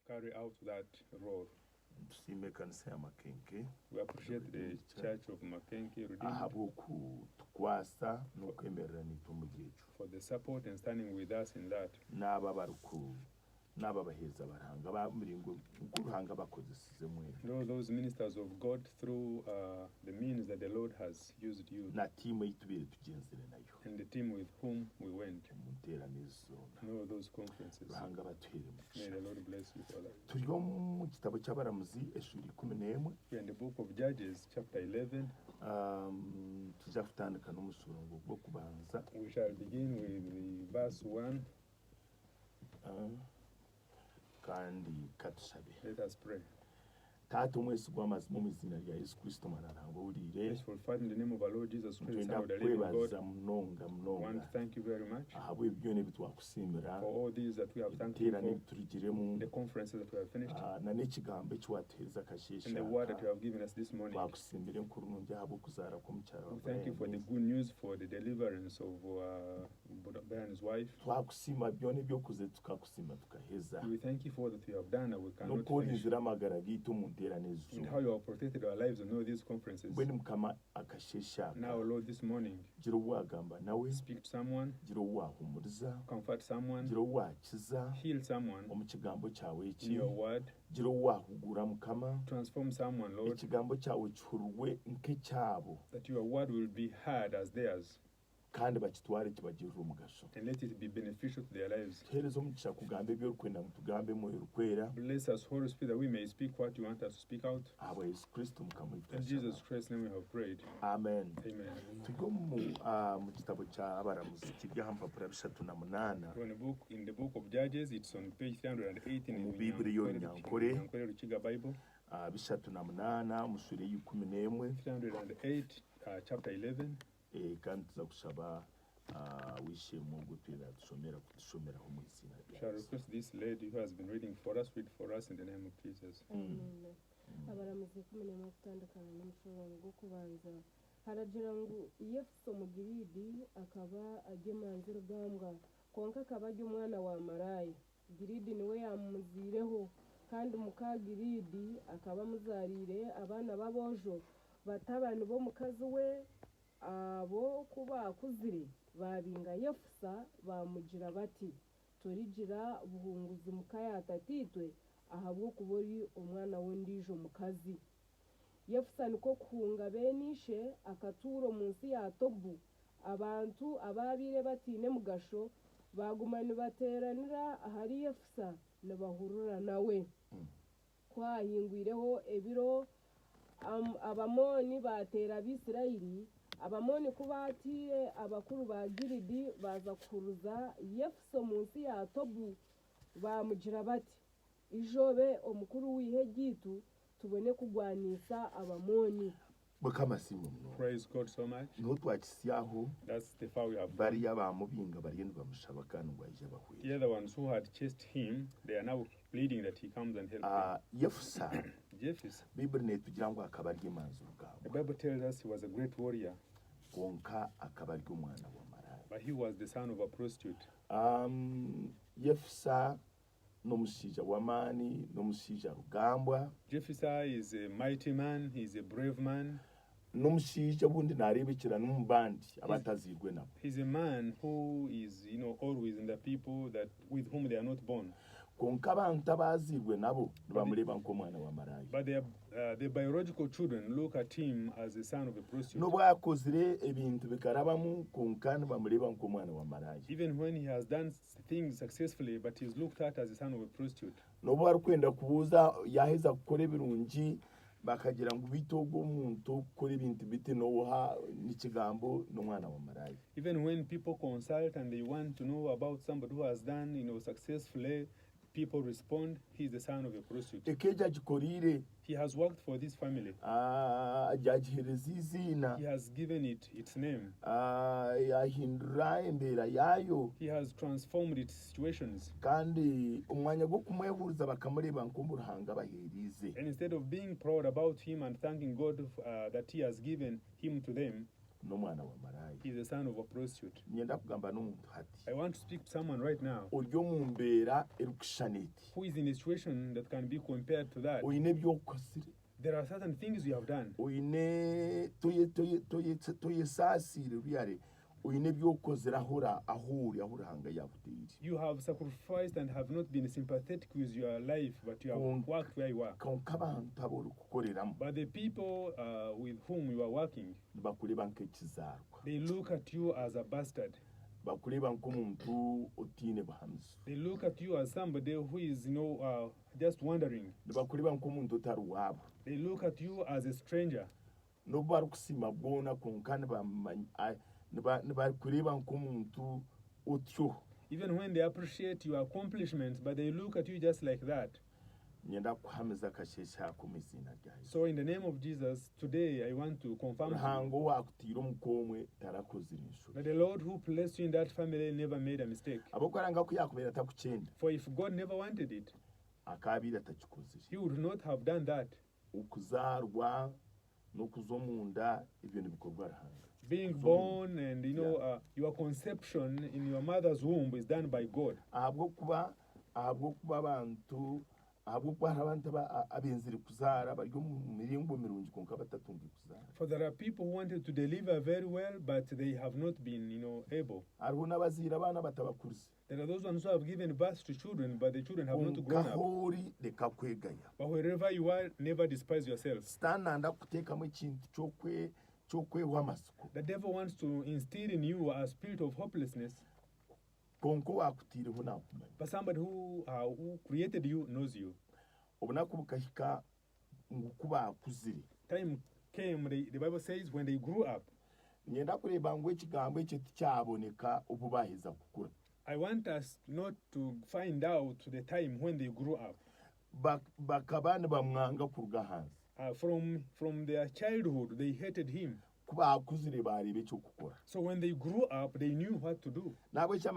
carry out that role. Tusiime kanisa ya Makenke We appreciate the Church of Makenke Redeemed ahabukutukwasa n'ukwemerera n'itumu ryecu for the support and standing with us in that. n'aba baheza baranga bamiringo guruhanga bakozesize mwe Those ministers of God through the means that the Lord has used you, na timu yitubire tugenzere nayo and the team with whom we went. munteranizo Those conferences. bahanga batuhere May the Lord bless you for that. turiho mu kitabo cy'abaramuzi eshuri 11 We are in the book of Judges, chapter 11. tujya kutandika n'umusurongo bwo kubanza We shall begin with the verse 1. kandi katusabe. Let us pray. Tatu mwese gwamazi mu izina rya Yesu Kristo mararango urire. Yes, for Father, in the name of our Lord Jesus Christ, Son of the living God, I want to thank you very much ahabwe byone bitwakusimbira for all these that we have thanked you for, the conferences that we have finished, na n'ekigambo cy'wateza kashesha and the word that you have given us this morning. Twakusimbira nkuru nungi habo kuzara ko mucyaro. We thank you for the good news, for the deliverance of Brian's wife. Twakusima byone byo kuze tukakusima tukaheza. We thank you for what you have done, and we cannot no finish. Nzira magara gitu munteranizo. And how you have protected our lives in all these conferences. Bweni mukama akashesha. Now, Lord, this morning, jiro wagamba nawe, speak to someone, jiro wahumuriza, comfort someone, jiro wakiza, heal someone omukigambo cyawe in your word, jiro wahugura mukama, transform someone, Lord, ikigambo cyawe cyuruwe nke cyabo, that your word will be heard as theirs, kandi bakitware kibagirira umugasho, and let it be beneficial to their lives. Herezo mugisha kugambe byo rukwenda mutugambe mu rukwera. Bless us, Holy Spirit, that we may speak what you want us to speak out. Abo Yesu Kristo mukama. In Jesus Christ's name we have prayed. Amen. Amen. Tugo mu kitabo cya abaramuzi kirya hampapura 38. In the book of Judges, it's on page 318 in the Bible Rukiga Bible. 38 musure y'11. 308 chapter 11. Kandi tuza kusaba wishe Mungu twira tusomera ho mu izina rya. Shall request this lady who has been reading for us, read for us in the name of Jesus. Abaramuzi 11 kutandukana n'umushobora gwo kubanza haragira ngo Yefuso mu Giridi akaba agemanze rugambwa konka akaba umwana wa Marayi. Giridi niwe yamuzireho kandi muka Giridi akaba muzarire abana babojo batabana bo mukazi we abo kuba kuzire babinga Yefusa bamugira bati turigira buhunguzi mukayata titwe ahabwo kubori umwana w'ondijo mukazi. Yefusa niko kuhunga benishe akaturo munsi ya Tobu abantu ababire batine mugasho bagumana bateranira ahari Yefusa nabahurura nawe kwahingwireho ebiro abamoni batera Abisirayeli. Abamoni kubatiye abakuru ba Giridi baza kuruza Yefuso munsi ya Tobu bamugira bati ijobe omukuru wihe gitu tubone kugwanisa abamoni. Praise God so much. That's the far we have. The other ones who had chased him, they are now pleading that he comes and helps them. Jephthah. The Bible tells us he was a great warrior, but he was the son of a prostitute. Jephthah nomusija wamani nomusija rugambwa. Jephthah is a mighty man, he is a brave man. Nomusija bundi narebekera n'umubandi abatazirwe nabo. He's a man who is, always in the people that with whom they are not born. Konka abantu abazirwe nabo bamureba nk'umwana wa Marayi. But the biological children look at him as the son of a prostitute. No bakozire ebintu bikarabamu konka bamureba nk'umwana wa Marayi. Even when he has done things successfully, but he's looked at as the son of a prostitute. No barikwenda kubuza yaheza gukora ebirungi bakagira ngo bitogo umuntu kuri ibintu bite noha n'ikigambo n'umwana wa Marayi. Even when people consult and they want to know about somebody who has done, successfully, people respond, he's the son of a prostitute. He has worked for this family. He has given it its name. He has transformed its situations. And instead of being proud about him and thanking God that he has given him to them, n'umwana wa maraya. He is the son of a prostitute. Nyenda kugamba n'omuntu hati. I want to speak to someone right now Oryo mu mbeera erukushaniti. who is in a situation that can be compared to that. Oyine by'okozire. There are certain things you have done. Oyine toyesaasiire byare. Oyine by'okozire ahuranga yakuteire. You have sacrificed and have not been sympathetic with your life, but you have worked where you are. Konka abantu aborukukoreramu. But the people with whom you are working, Bakureba nk'ekizarwa. they look at you as a bastard. Bakureba nk'omuntu otiine buhanuzi. They look at you as somebody who is, just wandering. Bakureba nk'omuntu otari waabo. They look at you as a stranger. N'obu barikusiima bwona konka nibakureba nk'omuntu otyo. Even when they appreciate your accomplishments, but they look at you just like that. Nyenda kuhamiza akasheeshe ako mu izina rya Yesu. So in the name of Jesus, today I want to confirm to you Ruhango wakutiira omukoomwe tarakozire enshuro. that the Lord who placed you in that family never made a mistake. Ab'okuranga ku yakubeera takukyenda For if God never wanted it, akaabiire atakikozire. He would not have done that. Okuzaarwa n'okuza omunda ebyo nibikorwa Ruhanga. Being born and your conception in your mother's womb is done by God. Ahabw'okuba abantu hari abantu abenzire kuzaara bari omu miringo mirungi konka batatunga kuzaara. For there are people who wanted to deliver very well, but they have not been, able. Hariho n'abaziire abaana batabakurize. There are those ones who have given birth to children, but the children have not grown up. Nkahori leka kwegaya. But wherever you are, never despise yourself. Stananda kuteekamu ekintu ky'okwewa amasuku. The devil wants to instill in you a spirit of hopelessness. Konka wakutiireho naakumanya. But somebody who created you knows you. Obunaku bukahika ngukuba akuzire. Time came, the Bible says, when they grew up. Nyenda kureba ngu ekigambo ekyo tikyaboneka obu baaheza kukura. I want us not to find out the time when they grew up. Bakaba nibamwanga kuruga hansi. From their childhood, they hated him. Kuba akuzire baareba ekyokukora. So when they grew up, they knew what to do. Nabwekyo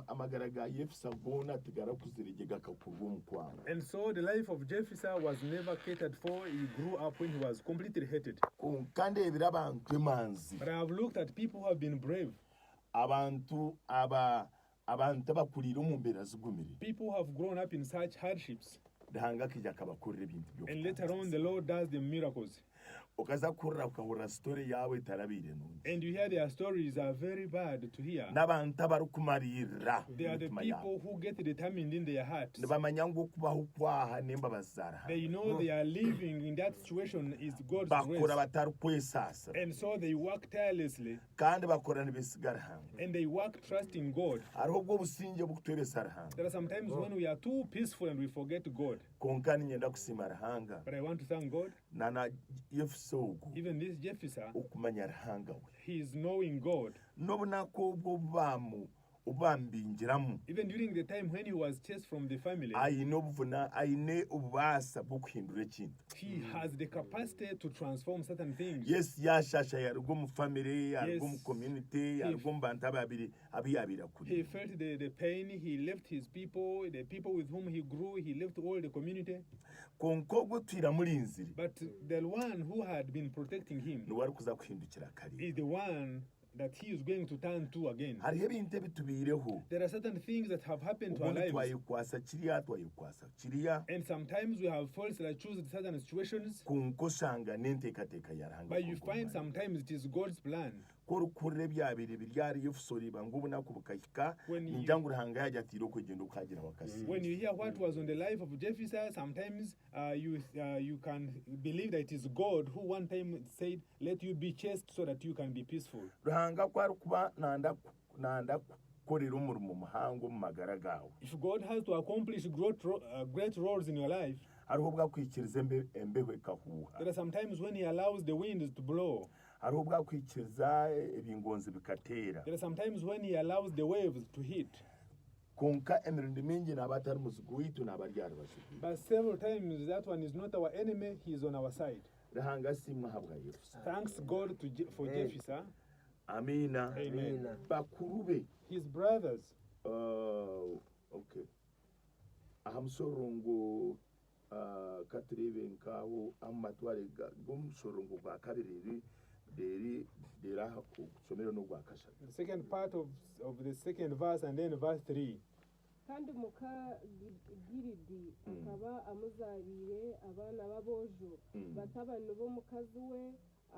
amagara ga Yefusa goona tigarakuzire gye gakakurwa omukwano. And so the life of Jephthah was never catered for. He grew up when he was completely hated. Konka ndeebera abantu emanzi. But I have looked at people who have been brave. Abantu abakurira omu mbeera zigumire. People who have grown up in such hardships. Ruhanga kijja akabakorera ebintu by'okutangaza. And later on, the Lord does the miracles. Okaza kurra ukahura story yawe tarabiire nungi. And you hear their stories are very bad to hear. N'abantu abarukumarira. They are the people who get determined in their hearts. Nibamanya ngu okubaho kwaha n'embabazi za Ruhanga. They know they are living in that situation is God's grace. Bakora batarukwesasa. And so they work tirelessly. Kandi bakora nibesiga Ruhanga. And they work trusting God. Hariho obwo obusinge bukutweresa Ruhanga. There are some times when we are too peaceful and we forget God. Konka ninyenda kusiima Ruhanga. But I want to thank God. Nana Yefusa ogu. Even this Jephthah, okumanya Ruhanga we. He is knowing God. N'obunaku obwo obambingiramu. Even during the time when he was chased from the family, aine obubaasa bw'okuhindura ekintu. He has the capacity to transform certain things. Yes, yashasha yaruga omu family, yaruga omu community, yaruga omu bantu abiyabira kuri. He felt the pain, he left his people, the people with whom he grew, he left all the community. Konka ogwo twiramurinzire. But the one who had been protecting him niwe arikuza kuhindukira kare. Is the one that he is going to turn to again. Hariho ebintu ebitubiireho. There are certain things that have happened to our lives. Twayekwasa kiriya. And sometimes we have falsely chosen certain situations. Konka osanga n'enteekateeka ya Ruhanga. But you find sometimes it is God's plan. Korukurira byabire biryari Yefusa bangu obunaku bukahika ninja ngu Ruhanga yajya atira okwegenda okagira wakasi. When you hear what was on the life of Jephthah, sometimes you can believe that it is God who one time said, let you be chaste so that you can be peaceful. Ruhanga kwari kuba nanda kukorera omurimo muhango mu magara gawe. If God has to accomplish great roles in your life, hariho bwakwikiriza embeho ekahuha. There are sometimes when he allows the wind to blow. Hariho bwakwikiriza ebingonzi bikateera. There are sometimes when he allows the waves to hit. Konka emirundi mingi n'abatari muzigo witu n'abaryari basigaye. But several times that one is not our enemy, he is on our side. Ruhanga simwe habwa Yefusa. Thanks God for Jephthah. Amina. Amen. Bakurube. His brothers. Okay. Ahamusorongo katurebe nkaho amatware g'omusorongo gwa kabiri deri kusomero no gwakashatu. The second part of the second verse and then verse 3. kandi muka giridi akaba amuzarire abana babojo batabani b'omukazi we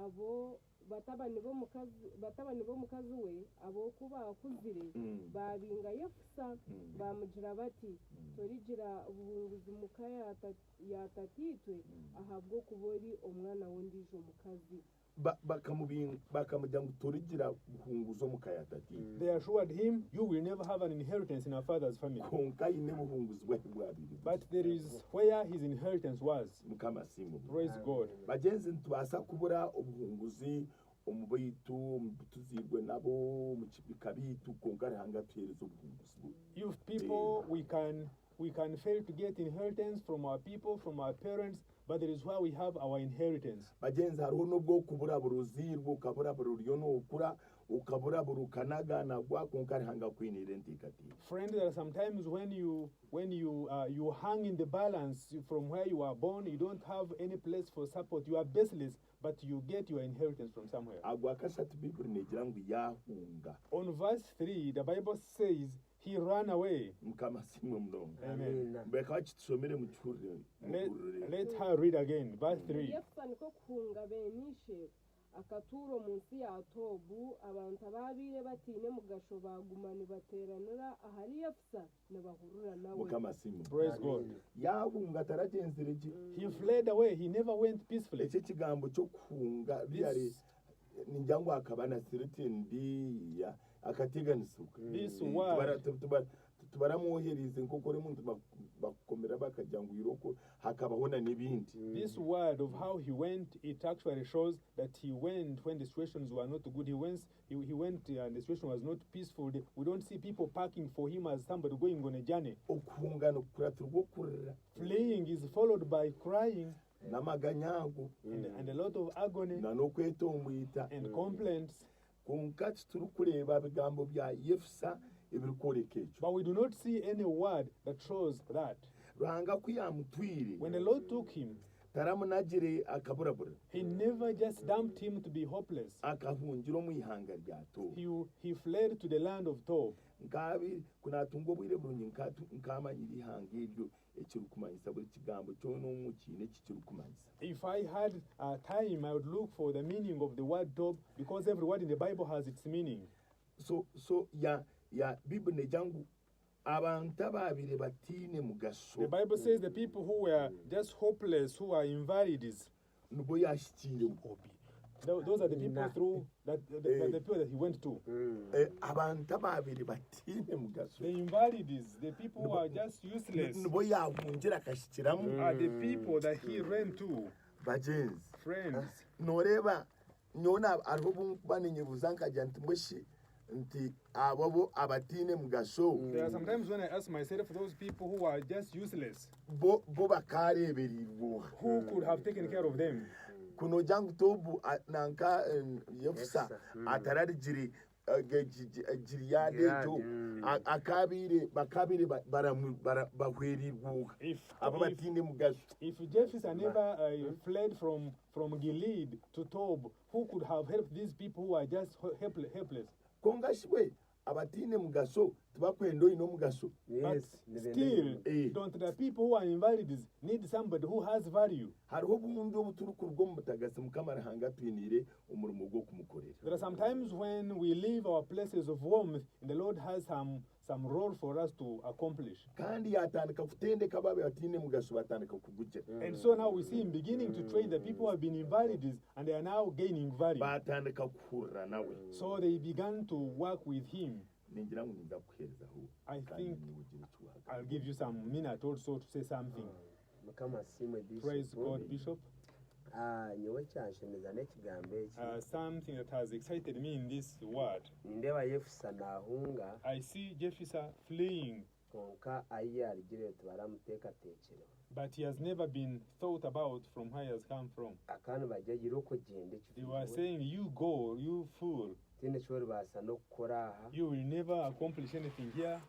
abo batabani b'omukazi we abo kuba akuzire babinga Yefusa bamugira bati torigira ubuhunguzi muka yatatitwe ahabwo kubori omwana w'ondijo mukazi bakamujya ngo torigira buhunguzo mukayatati. They assured him, you will never have an inheritance in our father's family. But there is where his inheritance was. Praise God. Bagenzi ntubasa kubura ubuhunguzi umubitu tuzigwe nabo mu kibikabitu konkari hanga tuhereza ubuhunguzi. You people, we can fail to get inheritance from our people, from our parents, but there is where we have our inheritance. Bagenzi hariho nubwo kubura buruzirwo ukabura bururiyo no ukura ukabura burukanaga na gwa konkari hanga kwinire ntikati. Friend, there are sometimes when you hang in the balance from where you are born, you don't have any place for support. You are baseless, but you get your inheritance from somewhere. On verse 3, the Bible says he ran away. Amen. Let her read again. Verse 3. Akaturo munsi ya Tobu abantu ababire batine mugasho bagumana bateranira ahari Yefusa nabahurura nawe. Praise God. Yahunga taragenzereje. He fled away. He never went peacefully. Ece kigambo cyo kuhunga byari ninjango akabana siritendi ya akateganisuka. This word tubaramuhereze nkoko re muntu bakomera bakajyango iroko hakabahona n'ibindi. This word of how he went, it actually shows that he went when the situations were not good. He went and the situation was not peaceful. We don't see people packing for him as somebody going on a journey. Fleeing is followed by crying and a lot of agony and complaints. But we do not see any word that shows that. When the Lord took him, he never just dumped him to be hopeless. He fled to the land of Tob. If I had time, I would look for the meaning of the word Tob, because every word in the Bible has its meaning. The Bible says the people who were just hopeless, who are invalids, those are the people through that the people that he went to. The invalids, the people who are just useless, are the people that he ran to. Friends, there are sometimes when I ask myself, those people who are just useless, who could have taken care of them? Kuno jangu Tobu nanka Yefusa atarari jiri jiriyadejo akabire bakabire bahweri buga ababatinde mugasho. If Jephthah never fled from Gilead to Tob, who could have helped these people who are just helpless? Kongashwe abatine mugasho tubakwendo ino mugasho. But still, don't the people who are invalids need somebody who has value? There are sometimes when we leave our places of warmth, and the Lord has some role for us to accomplish. And so now we see him beginning to train the people who have been invalids, and they are now gaining value. So they began to work with him. I think I'll give you some minute also to say something. Praise God, Bishop. Something that has excited me in this word. I see Jephthah fleeing, but he has never been thought about from where he has come from. They were saying, you go, you fool. You will never accomplish anything here.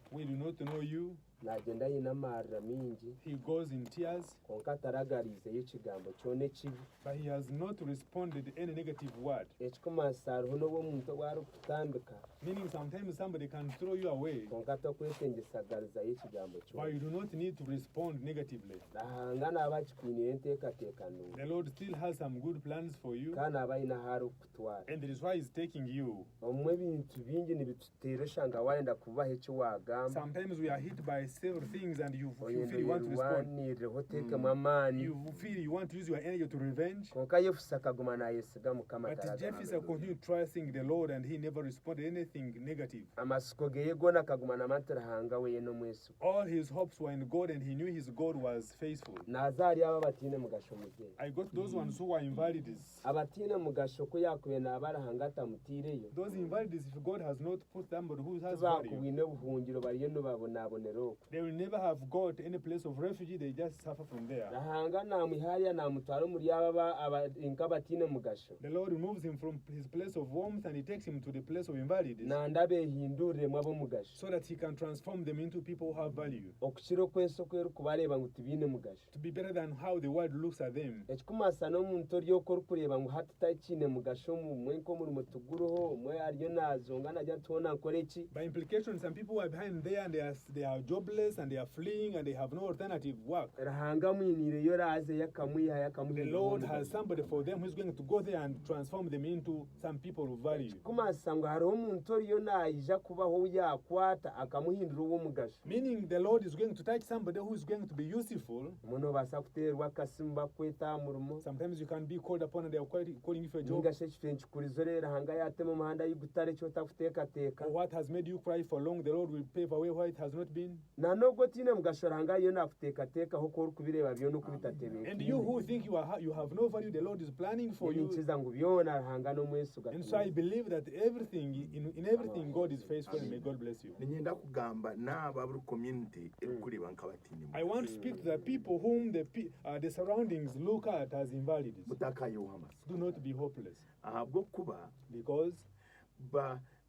We do not know you. nagenda yinamarira mingi he goes in tears, konka ataragarizeyo ekigambo kyona ekibi but he has not responded any negative word. ekikumanyisa hariho n'obw'omuntu obu arikutambika Meaning sometimes somebody can throw you away, konka tokwetengesagarizayo ekigambo but kyona you do not need to respond negatively. nahanga naaba akikwinire enteekateekano The Lord still has some good plans for you, kandi aba aine ahu arikukutwara and that is why he's taking you. omwe ebintu bingi nibituteera oshanga wayenda kubaho eki wagamba Sometimes we are hit by several things and you oyenda feel you want to respond. oyerwaniireho oteekemu amaani You feel you want to use your energy to revenge. konka yefusa akaguma nayesiga mukama But ataragamba. Jephthah continued trusting the Lord and he never responded anything negative. amasiko geye gona akaguma namatira hanga weye n'omweso All his hopes were in God and he knew his God was faithful. naza hari aba batiine mugasho muzeyi I got those ones who were invalids. abatiine mugasho ko yakubiye nabarahanga atamutiireyo Those invalids, if God has not put somebody who has value, tibakubwine obuhungiro bariyo nibabonaabonera okwo they will never have got any place of refuge, they just suffer from there. rahanga namwiharya namutwara omuri aba nka abatiine mugasho The Lord removes him from his place of warmth and he takes him to the place of invalids nanda behindurremu ab'omugasho so that he can transform them into people who have value. okukira okwensoko erikubareeba ngu tibiine mugasho To be better than how the world looks at them. ekikumanyisa n'omuntu ori oku orikureeba ngu hati takiine mugasho mumwe nk'omurimo tuguriho omwe ariyo nazonga nagira tuhona nkore eki By implication, some people are behind there and they are jobless and they are fleeing and they have no alternative work. rahanga mwinireyo raze yakamwiha The Lord has somebody for them who's going to go there and transform them into some people of value. kumanyisa ngu hariho omuntu oriyo naija kubaho yakwata akamuhindura ow'omugasho Meaning the Lord is going to touch somebody who is going to be useful. muno obaasa kuteerwa akasimu bakweta aha murimo Sometimes you can be called upon and they are calling you for a job. ningashi ekife nkikurizo rero rahanga yatema omuhanda y'igutare ekyotakuteekateeka Or what has made you cry for long, the Lord will pave away where it has not been. na nobwo tiine mugasho rahanga ariyo nakuteekateekaho ko orikubireeba byona oku bitatebeekiine And you who think you have no value, the Lord is planning for you. ninkiza ngu byona rahanga n'omweso And so I believe that everything, in everything, God is faithful and may God bless you. ninyenda kugamba n'aba buri community erikureba nk'abatiine I want to speak to the people whom the surroundings look at as invalids. mutakayoha amasa Do not be hopeless, ahabw'okuba because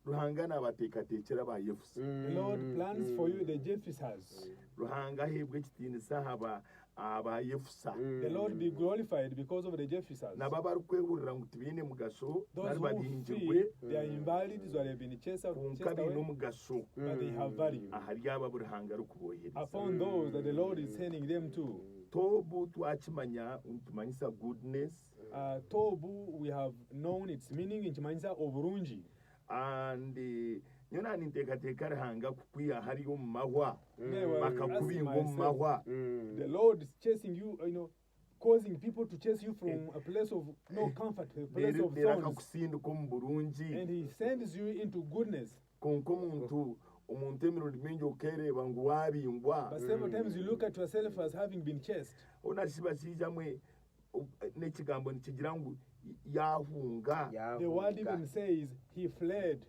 ruhanga n'abateekateekera ba yefusa the Lord plans for you the Jephthahs. ruhanga aheebwa ekitiinisa aba yefusa The Lord be glorified because of the Jephthahs. nabo barikwehurira ngu tibiine mugasho Those nari who bahingirwe feel they are invalids or have been chased konka biine away, omugasho but they have value. ahari aba ruhanga rukubohereza Upon those that the Lord is sending them to. tobu twakimanya ntumanyisa goodness Tobu, we have known its meaning in Chimanyisa Oburunji. and nyona ninteekateeka ruhanga kukwiha hariyo omu mahwa They were asking bakakubinga omu myself, mahwa the Lord is chasing you, causing people to chase you from a place of no comfort, a place of rero thorns. akakusindika omu burungi And he sends you into goodness. konka omuntu emirundi mingi okereeba ngu wabingwa But several times you look at yourself as having been chased. onarisiba kiijamwe n'ekigambo nikigira ngu yahunga The word even says he fled.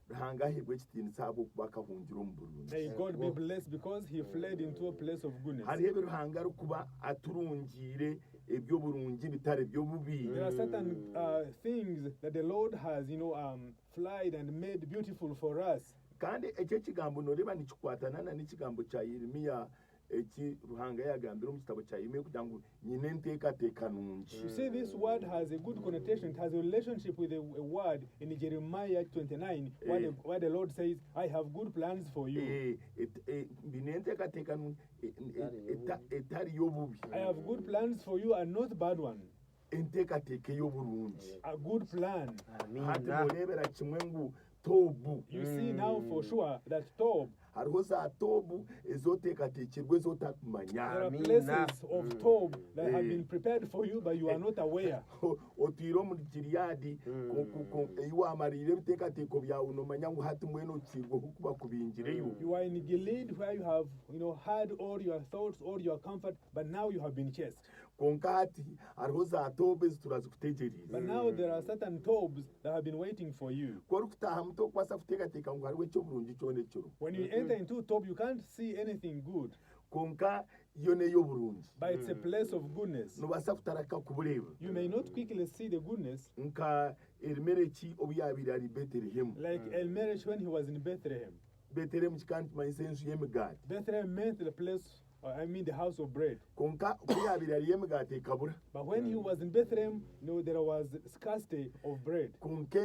ruhanga aheebwa ekitiinisa habw'okuba akahungira omu burungi May God be blessed because he fled into a place of goodness. hariho ebi ruhanga arikuba aturungiire eby'oburungi bitari by'obubi There are certain things that the Lord has, flied and made beautiful for us. kandi ekyo ekigambo noreeba nikikwatana n'ekigambo kya yeremiya eki ruhanga yagambire omu kitabo kya yeremiya kugira ngu nyine enteekateeka nungi You see, this word has a good connotation. It has a relationship with a word in Jeremiah 29, where the Lord says, I have good plans for you. mbine enteekateeka etari y'obubi I have good plans for you and not bad one. enteekateeka ey'oburungi A good plan. hati noreebera kimwe ngu tobu You see now for sure that Tob, hariho za tobu ezoteekateekerwa ezotakumanya there are Amina. places of Tob that have been prepared for you, but you are not aware. otwire omu giriyadi eyi wamariire ebiteekateeko byawe nomanya ngu hati mbwenu okirweho kuba kubingireyo You are in Gilead where you have, had all your thoughts, all your comfort, but now you have been chased. konka hati hariho za tobu eziturazikuteegyerize But now there are certain Tobs that have been waiting for you. korikutaha muto okubaasa kuteekateeka ngu hariho ekyoburungi kyona ekiro When you enter into Tob, you can't see anything good, konka yo n'ey'oburungi but it's a place of goodness. nobaasa kutaraka kubureeba You may not quickly see the goodness, nka erimereki obu yabiire ari betelehemu like Elmerech when he was in Bethlehem. Bethlehem chikanti mayise ensu y'emigati Bethlehem meant the place, the house of bread. konka kuyabira yali y'emigati ekabura But when he was in Bethlehem, there was scarcity of bread. konka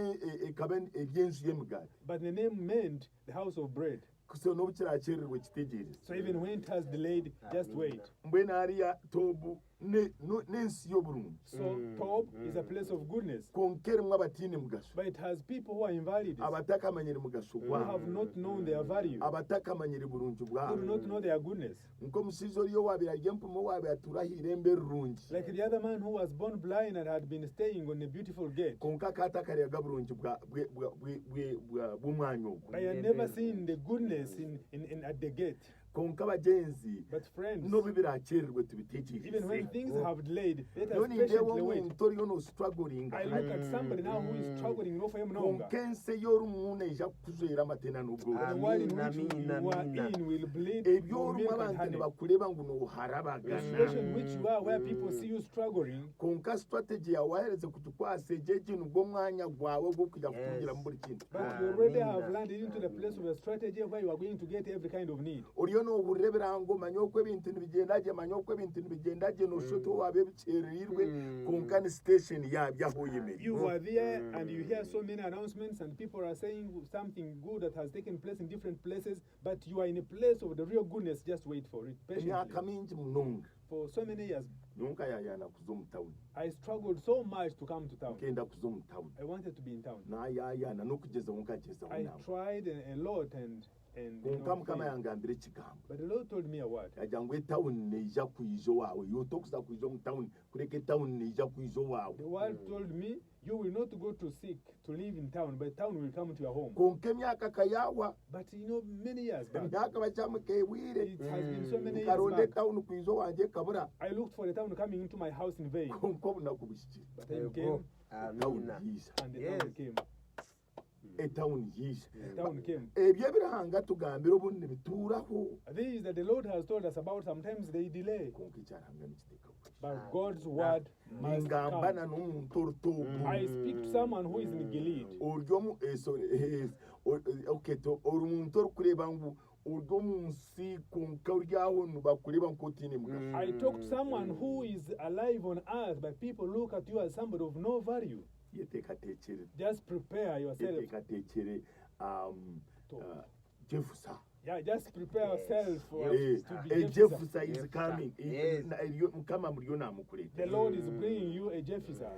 ekaba eby'ensu y'emigati But the name meant the house of bread. so n'obukirakyererwa kitegeereza So even when it has delayed, just wait. mbwenu hariya tobu n'ensi y'oburungi So Tob is a place of goodness. konka erimu abatiine mugaso But it has people who are invalids, abatakamanyire mugaso who gwabo have not known their value, abatakamanyire burungi who do bwabo not know their goodness. nk'omusaiza oriyo waabire ari empumu waabire atura ah'irembe rirungi Like the other man who was born blind and had been staying on a beautiful gate. konka akatakaryaga burungi bw'omwanya ogwo But I had never seen the goodness at the gate. konka bagenzi But friends, n'obu birakyererwe even when tubiteekyereze things have delayed, let yo us nindeeba patiently wait. omuntu oriyo nostruglinga I look at somebody now who is struggling no for him longer. konka ensi ey'orumu neija kukuzwera amatena n'obwoba The world in which you are in will bleed for eby'orumu milk and abantu honey. nibakureba ngu The nooharabagana situation in which you are, where people see you struggling, konka strategy yawe wahereze kukikwasa egy'egi nigwo mwanya gwawe gw'okujya kutungiramu buri kintu but you already have landed into the place of a strategy where you are going to get every kind of need. oriyo noohurira ebirango manya okwo ebintu nibigendagye manya okwo ebintu nibigendagye noshota owaaba ebikyerererwe konka ni station yabyo aho oyemereire You are there and you hear so many announcements and people are saying something good that has taken place in different places, but you are in a place of the real goodness. Just wait for it emyaka patiently. mingi munonga For so many years, nonka yayana kuza omu tawuni I struggled so much to come to town. nkenda kuza omu tawuni I wanted to be in town. nayayana n'okugezaho nkagezaho I nawe tried a lot and konka mukama failed. yangambira ekigambo But the Lord told me a word. yagira ngu etawuni neija kwiza owawe yo tokuza kwiza omu tawuni kureka etawuni neija kwiza owawe The word told me, you will not go to seek to live in town, but town will come to your home. konka emyaka kayawa But many years back, emyaka bakyamukebwire it has been so many years nkaronda back, etawuni kwiza owange kabura I looked for the town coming into my house in vain. konka obunaku bushyikire But time came, etawuni yiija and the Yes. town came. etawuni yiija The town came. ebyo ebirahanga tugambira obu nibituuraho These that the Lord has told us about, sometimes they delay. konka ekyarahanga nikiteeka buti But God's word must ningambana come. n'omuntu orutobu I speak to someone who is in Gilead. ori muntu orikureeba ngu ori omu nsi konka ori aho nibakureeba nk'otiine mugaso I talk to someone who is alive on earth, but people look at you as somebody of no value. yeteekateekere Just prepare yourself. yeteekateekere jefusa Yeah, just prepare yourself for to be Jephthah. jefusa is coming Yes. mukama muriyo namukureeta The Lord is bringing you a Jephthah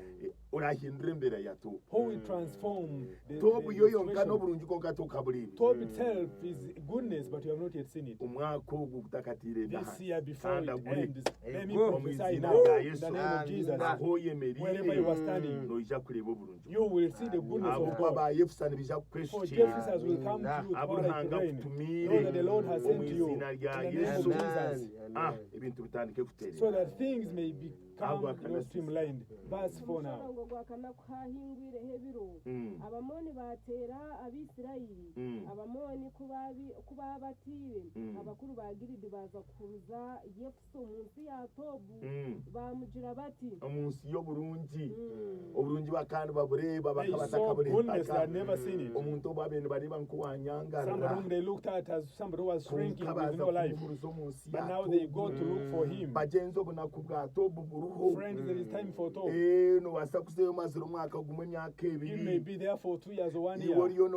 orahindura embeera ya tobu who will transform the tobu yo yonka situation. n'oburungi konka tokabureebe Tob itself is goodness, but you have not yet seen it. omwaka ogwo gutakatiire This year before it ends, let me Go. prophesy Mu now izina rya in Yesu. the name of Jesus. aho Wherever you oyemerire are standing, noija kureeba oburungi you will see the goodness abo of kuba God. ba yefusa nibija For kukwesukira Jephthahs will come to you abo tomorrow ruhanga like rain. kutumire Know that the Lord has sent omu to you in izina rya the name of yesu Jesus, ebintu bitandike so kuteerera that things may become streamlined. Verse 4 now. umusorongo gwakana kuhahingwireho ebiro Mm. abamoni batera abisirayiri abamoni kuba batiire abakuru ba giridi baza kuza yefusa omu nsi ya tobu bamugira bati omu nsi y'oburungi oburungi bakandi babureeba They bakaba saw goodness they had batakabureebaka never seen it. omuntu obu abaire nibareeba Somebody nk'owanyangarara whom they looked at as somebody who was shrinking konka with baza no life. kumuhuruza omu nsi But ya now they Tobu. go to look for him. bagenzi obunaku bwa tobu buruho Friends, there is time for talk. nobasa kuzeyo mazira omwaka gumwe emyaka You may ebiri be there for 2 years or 1 niwe year. oriyo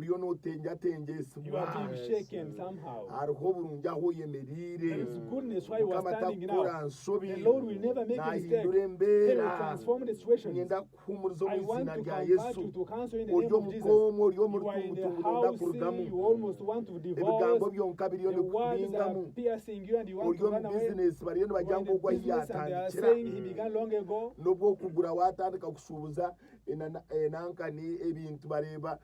You notenjatenjesibwa are being shaken somehow. hariho oburungi aho oyemerire There is goodness why you are mukama standing takukora now. nsobi The Lord will never make a mistake. nahindura He will embeera transform the situation. ngenda kuhumuriza I omu want izina to rya convert yesu you to cancel in the ori name of omu Jesus. koomu ori omu You are in the rutungutungu house, nodakurugamu you almost want to ebigambo divorce. byonka biriyo The words are nikubingamu piercing you and you want ori to omu run away. bizinesi bariyo You are nibajya in ngu the ogwo ahi business and they are yatandikira saying he began long ago. n'obwokugura watandika kushubuza nankani ebintu bareeba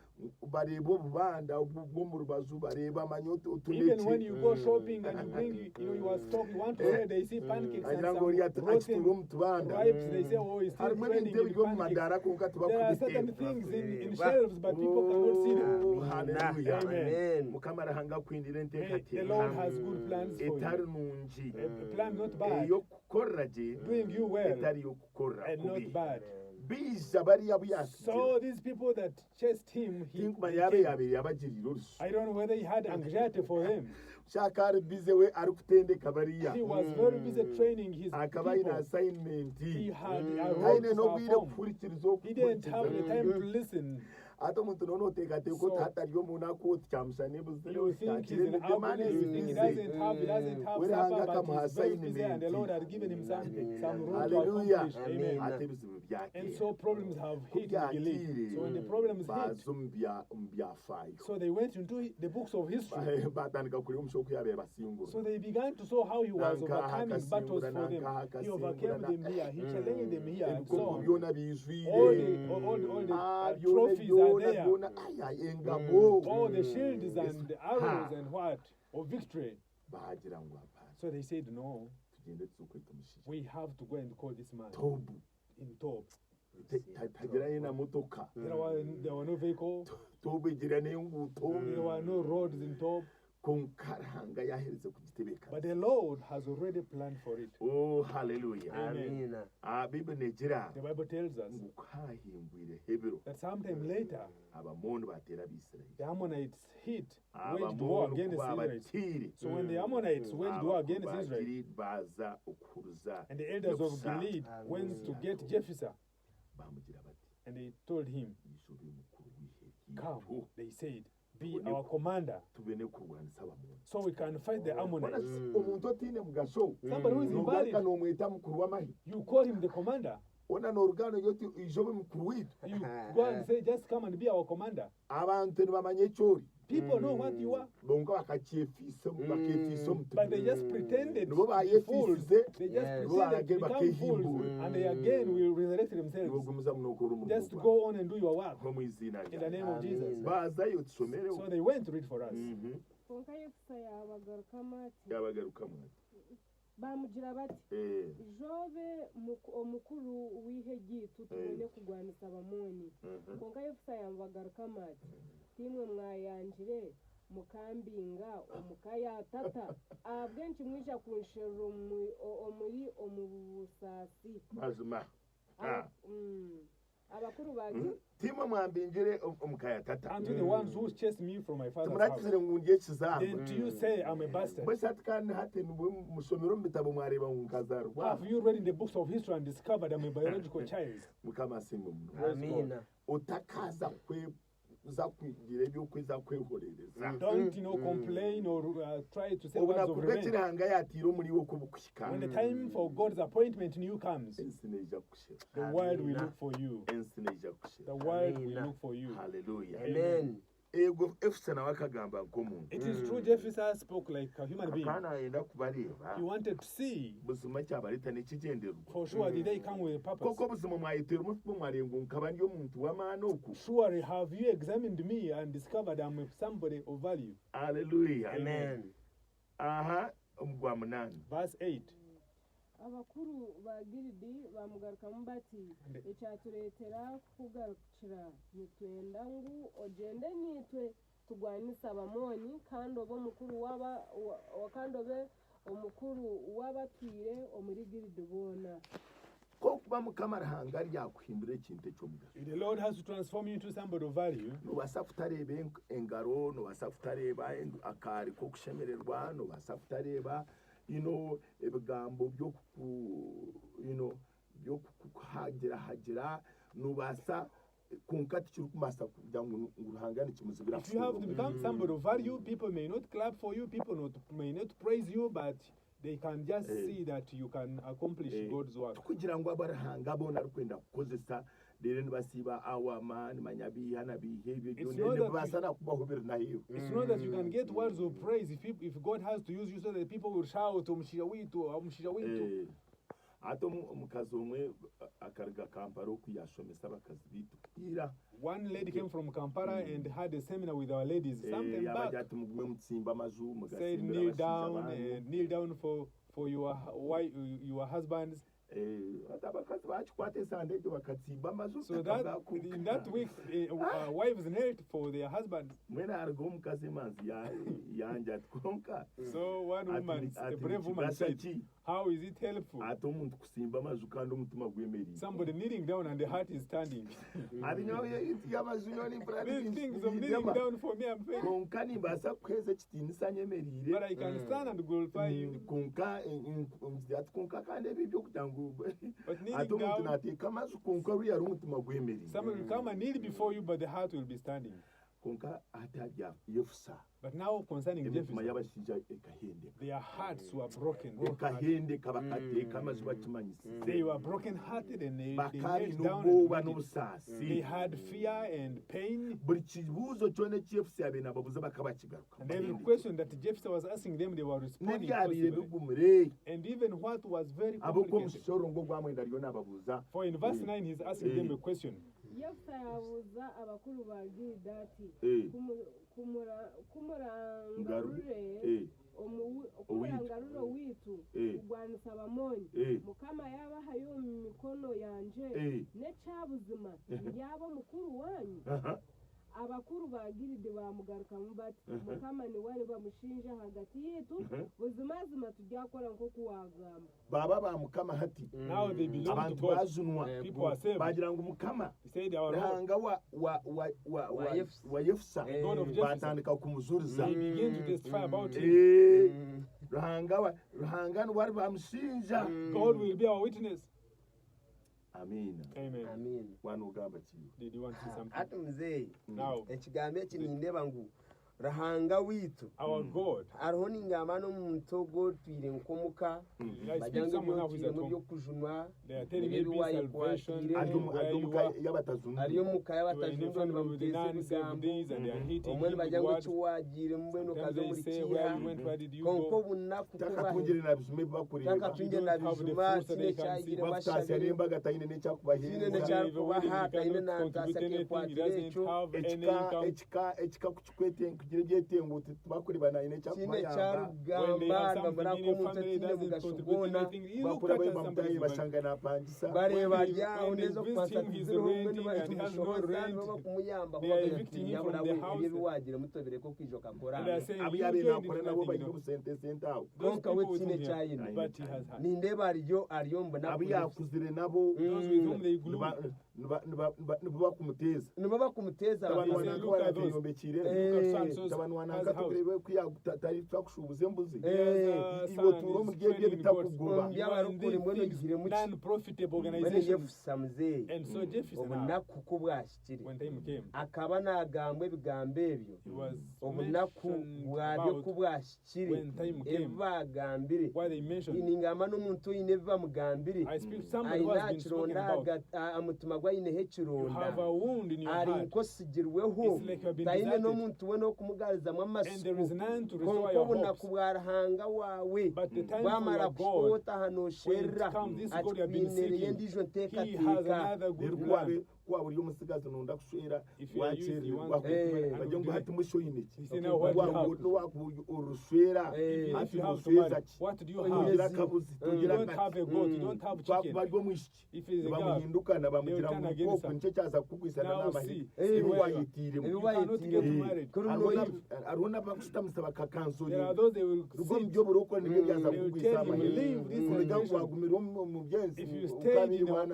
obubanda bw'omu rubaju bareeba manya Even when you go otuneki shopping and you bring, you are stock, you want to wear, they see pancakes and agira some ngu ori akituura rotten omu tubanda grapes. They say, oh, it's still harimu trending ebintu in ebiri omu madaara pancakes. konka There are certain tibakubiteeka things in shelves, but people cannot see them. haleluya Amen. mukama arahanga kwindira The Lord has good plans for etari you. nungi A plan not bad, ey'okukorra gye doing you well etari y'okukorra and kubi not bad. bija bariya buyasigira So these people that chased him, tinkuma he yabe came. yabere yabagirira urusu I don't know whether he had anxiety for them. shaka ari bize we ari kutendeka bariya He was very busy training his akaba ina people. assignment He had a role kaine to no bwire perform. kukurikiriza He didn't have the time to listen. ate umuntu none utekate ko So- tatariyo umuntu akoti cyamushane buzire You think he's in happiness, you think he doesn't have Where supper, hanga but kama he's very busy and the assignment. Lord had given him some room to Hallelujah. accomplish. Amen. ate bizibu byake And so problems have hit Gilead. So when the problems hit, bazumbya mbyafayo so they went into the books of history. batandika kuri umushoku yabe basingura So they began to show how he was Nanka overcoming battles hakasimbura, for them. nanka He overcame hakasimbura, them here, he challenged them here, and so ebikomo on. byona All bizwire the byona trophies are byona there. byona aya engabo All the shields and the arrows and what? Of victory. bagira ngo apana So they said, no, tugende tukwita umushije we have to go and call this man tobu in Tob. tagira na motoka There were no vehicle, tobu igira n'inguto there were no roads in Tob, konkaranga yahereze ku gitebeka but the Lord has already planned for it. oh hallelujah Amen. bible negira The Bible tells us ngo kahimbwire hebero that sometime later, abamondo batera abisirayeli the Ammonites hit, waged war abamondo against kuba Israel. abatiri So when the Ammonites waged war against Israel, abakuru baza okuruza and the elders of Yokusa. Gilead went to get Jephthah, bamugira bati and they told him, yishobe mukuru come, w'ihe they said, be our commander, tubene kurwanisa abamondo so we can fight the Ammonites. omuntu otine mugasho Somebody who is invalid, nogaruka nomweta mukuru w'amahi you call him the commander. ona n'orugano yoti ijobe mukuru witu You go and say, just come and be our commander. abantu ntibamanye ekyori People know what you are, bonka bakakyefisa bakefisa but they omutwe just pretended nibo to be fools. bayefisize They just Yes. pretended to Nibo become fools, bakehimbura. and they again will resurrect themselves. nibogumiza munokora Just umurimo go on and do your work nko mu izina in the name ryawe of Jesus. bazayo tusomere So they went to read for us. konka yefusa yabagarukamo ati yabagaruka mwati bamugira bati jobe omukuru w'ihe gitu tubone kugwanisa abamoni konka yefusa yabagarukamo ati timwe mwayanjire mukambinga omukayatata abwenshi mwisha kunshera omuri omubusasi mazima abakuru bagi timwe mwambinjire omukayatata And to the ones who chased me from my father's house, tumurakizire ngo ngiye kizamba then you say I'm a bastard. mbese ati kandi hati musomero mu bitabo mwareba ngo nkazarwa Have you read in the books of history and discovered I'm a biological child? mukamasimba mu Amina. utakaza uza kwigira ibyo uza kwihorereza Don't complain or try to say ubu words of nakuvuga revenge. kiranga yatiro muri wo kubukushika When the time for God's appointment in you comes, ensine ija kushira the world will look for you. ensine ija The kushira world will Amen. look for you. haleluya Amen. ego efuse nawe akagamba nk'omuntu It is true, Jephthah spoke like a human being. akana yenda kubareba He wanted to see, buzima cyabarita n'ikigenderwa for sure, did they come with a purpose? koko buzima mwayitera umutwe mwarenga nkaba ndiyo muntu w'amana oku Surely have you examined me and discovered I'm somebody of value? haleluya Amen. aha omugwa munani Verse 8. abakuru ba giridi bamugarukamo bati icyaturetera kugarukira nitwenda ngu ogende nitwe tugwanisa abamoni kandi obe omukuru kandi obe omukuru w'abatwire omuri giridi boona ko kuba mukama arahanga ryakuhindura ekintu ekyomugaso The Lord has to transform you into somebody of value. nobasa kutareba engaro nobasa kutareba akari k'okushemererwa nobasa kutareba ebigambo byokuhagirahagira nobasa konka tikiri kumasa kugira ngo uruhanga nikimuzibira If you have to become somebody of value, people may not clap for you, people may not praise you, but they can just see that you can accomplish God's work. kugira ngo abarahanga bona arikwenda kukozesa rero nibasiba awama nimanyabiha nabihe ibyo It's byone not that nibasa nakubaho biri nayo It's not that you can get words of praise if God has to use you so that people will shout, "Omushisha witu, omushisha witu." ate omukazi omwe akariga kampala okuyashomesa abakazi bitu ira One lady came from Kampala and had a seminar with our ladies sometime yabajya back. ati mugume mutsimba amazu Said kneel down for your husbands. ati abakazi bakikwata esande ekyo bakatsimba amazu So that in that week, wives knelt for their husbands. mwene hariho omukazi emanzi yanje ati konka So one woman, a brave woman said, How is it helpful? ate omuntu kusimba amaju kandi omutima gwemerire Somebody kneeling down and the heart is standing. y'amaju yona These things of kneeling down for me, I'm failing. konka nimbaasa kuheeza ekitiinisa nyemerire But I can stand and glorify you. konka ati konka kandi ebyo byokugira ngu But kneeling ate omuntu down, naateeka amaju konka ruya ari omutima gwemerire someone will come and kneel before you, but the heart will be standing. konka ate harya yefusa But now concerning emitima Jefferson, y'abashaija ekahendeka their hearts were broken. ekahendeka bakateeka amaju bakimanyisize They were broken-hearted and they bakari knelt down n'obwoba and prayed. n'obusaasi They had fear and pain. buri kibuuzo kyona ekyefusa yabe nababuza bakabakigaruka And every question that Jefferson was asking them, they were responding n'ebyabiire positively. bigumire And even what was very ab'oku complicated. omushororongo gwamwenda ariyo nababuuza For in verse 9, he's asking them a question. yefusa yabuza abakuru ba gilida ati kumurangarure kumurangarure witu kugwanisa abamonyi mukama yabahaye mu mikono yanje n'ekyabuzima ndyabo mukuru wanyu abakuru ba gilide bamugarukamu bati mukama niwe bamushinja hagati yetu buzimazima turyakora nko kuwagamba baba ba mukama hati Now they belong to abantu God. bazunwa People are saved. bagira ngu mukama He said, our Lord, ruhanga wa yefusa God of Jefferson, batandika kumuzuriza they begin to testify about him. ruhanga niwari bamushinja God will be our witness. amina Amen. wana ugamba kiyo Did you want to say something? ati muzeyi Now, ekigambo eki nindeba ngu ruhanga witu our God, hariho n'ingamba n'omuntu ogwotwire nkomuka I bagira speak ngo someone now who is at ebyotwiremu home. by'okujunwa They are telling me peace, salvation, ari where you omuka are. y'abatazungu hariyo muka You are in the y'abatajungu family with the nibamuteesa non-saved ebigambo days and they are hitting omwe him with nibagira ngo words. kiwagiire mbwenu Sometimes okaze they muri say, where kiha you went, where did you konka go? obunaku takatungire na bisume bakureba takatunge na bijuma kine kyagire bafutasi bashagire n'embaga tayine kine n'ekyakubahereza nekyakubaha tayine nantasake kwatira ekyo ekika kukikwete kugira ebyetenguti tubakureba naine kine ekyakubayamba kyarugamba bamurako omuntu atine mugasho gwona bakuraba bamutaye bashanga napangisa bareba ryaho neza When kwasa visiting, he's kiziro renting and he has no rent. bakumuyamba They are evicting him from the house. ebiwagira mutobere ko kwijo kakora And they are saying, abo you yabe joined nakora in nabo nothing, baine obusente aho Those konka we people with kine whom he has- kyayine but he has had. nindeba ariyo mbona abo yakuzire nabo Those with whom they glue. nibo bakumuteza nibo bakumuteza abantu They say, wanaka look at those. warayombekire Look at Samson's abantu has wanaka a house. tukurebe kuyatari twakushubuze embuzi He has a ibo son, turo he's mu bye training bitakugoba goats. Yeah, You are in barokore mbwenu these gihire muki. non-profitable mbere organizations. yefusa muzeyi And so Jefferson, now, obunaku ko bwashikire when time came, akaba nagamba ebigambo ebyo he was obunaku mentioned bwabyo ko about bwashikire when time came, ebibagambire what they mentioned. iningamba n'omuntu oyine ebibamugambire I speak somebody who ayina has been spoken kironda about. umutima gwe ayineho You ekironda have a wound in your ari heart, nkosigirweho It's like you have been tayine deserted. n'omuntu we n'okumugarizamu and there is amasuku none to restore konka your obunaku hopes. bwa ruhanga wawe But the time for bwamara your God, kushota hanosherra when it comes, this ati God you have been twinereye seeking, ndijo he has nteekateeka another good rero plan. kuba buri umusigazi nunda kushwera If you are used, you want wakererwa to bajya ngo hati mushoyine He said, now what do you have? urushwera Eh, If hati you have to mushweza marry, ki what do you Oh, have? tugira yes. akabuzi You tugira don't have a goat, you don't have chicken. twakubaryo mwishiki If it is a girl, bamuhindukana bamugira turn ngo against ubwoko her. nicyo cyaza kukwisana Now n'amahirwe see, nibo whoever. wayitiremo You cannot get married. kuri hariho n'abakusitamusa There are bakakansorera those they will rugo mu sit. byo buroko nibyo byaza They will kukwisana tell you, amahirwe leave this urujya situation. wagumira mu byenzi If you stayed in your